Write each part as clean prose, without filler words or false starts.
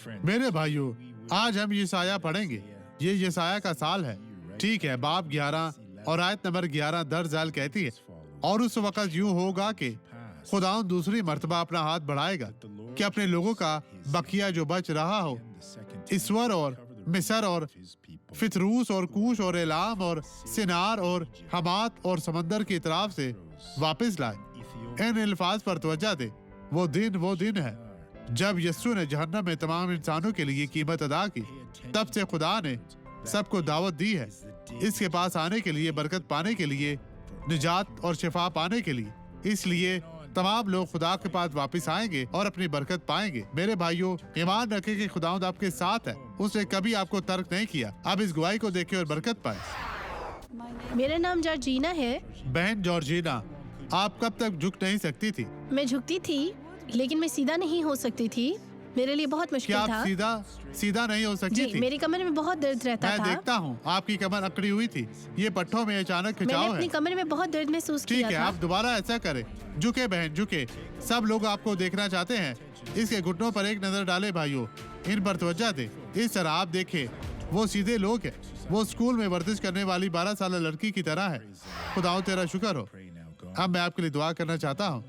मेरे भाइयों, आज हम यशायाह पढ़ेंगे। ये यशायाह का साल है। ठीक है, बाब 11 और आयत नंबर 11 दरअसल कहती है, और उस वक्त यूं होगा कि खुदा दूसरी मर्तबा अपना हाथ बढ़ाएगा कि अपने लोगों का बकिया जो बच रहा हो ईश्वर और मिस्र और फितरूस और कूश और एलाम और सिनार और हमात और समंदर की तरफ से वापस लाए। इन अल्फाज पर तवज्जो दे। वो दिन है जब यस्सु ने जहन्नम में तमाम इंसानों के लिए कीमत अदा की। तब से खुदा ने सबको दावत दी है इसके पास आने के लिए, बरकत पाने के लिए, निजात और शिफा पाने के लिए। इसलिए तमाम लोग खुदा के पास वापस आएंगे और अपनी बरकत पाएंगे। मेरे भाइयों, ईमान रखें कि खुदावंद आपके साथ है। उसने कभी आपको तर्क नहीं किया। अब इस गवाही को देखें और बरकत पाए। मेरा नाम जॉर्जीना है। बहन जॉर्जीना, आप कब तक झुक नहीं सकती थी? मैं झुकती थी, लेकिन मैं सीधा नहीं हो सकती थी। मेरे लिए बहुत मुश्किल क्या था। आप सीधा नहीं हो सकती जी, थी? मेरी कमर में बहुत दर्द रहता मैं था। देखता हूँ आपकी कमर अकड़ी हुई थी। ये पट्टों में अचानक मैंने खिंचाव अपनी है। कमर में बहुत दर्द महसूस ठीक किया है, था। आप दोबारा ऐसा करें। झुके बहन, झुके। सब लोग आपको देखना चाहते हैं। इसके घुटनों पर एक नजर डाले भाइयों, इन पर तवज्जो दे। इस तरह आप देखें, वो सीधे लोग हैं। वो स्कूल में वर्जिश करने वाली 12 साल लड़की की तरह है। खुदाओ तेरा शुक्र हो। अब मैं आपके लिए दुआ करना चाहता हूँ।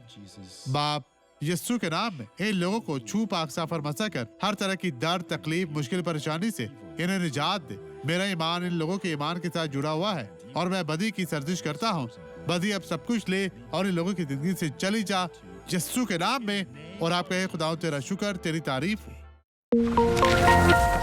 बाप, यस्सु के नाम में इन लोगों को छू पाक साफर मसा कर हर तरह की दर्द, तकलीफ, मुश्किल, परेशानी से इन्हें निजात दे। मेरा ईमान इन लोगों के ईमान के साथ जुड़ा हुआ है और मैं बदी की सर्जिश करता हूँ। बदी अब सब कुछ ले और इन लोगों की जिंदगी से चली जा, यस्सु के नाम में। और आप कहे खुदा तेरा शुक्र, तेरी तारीफ हो।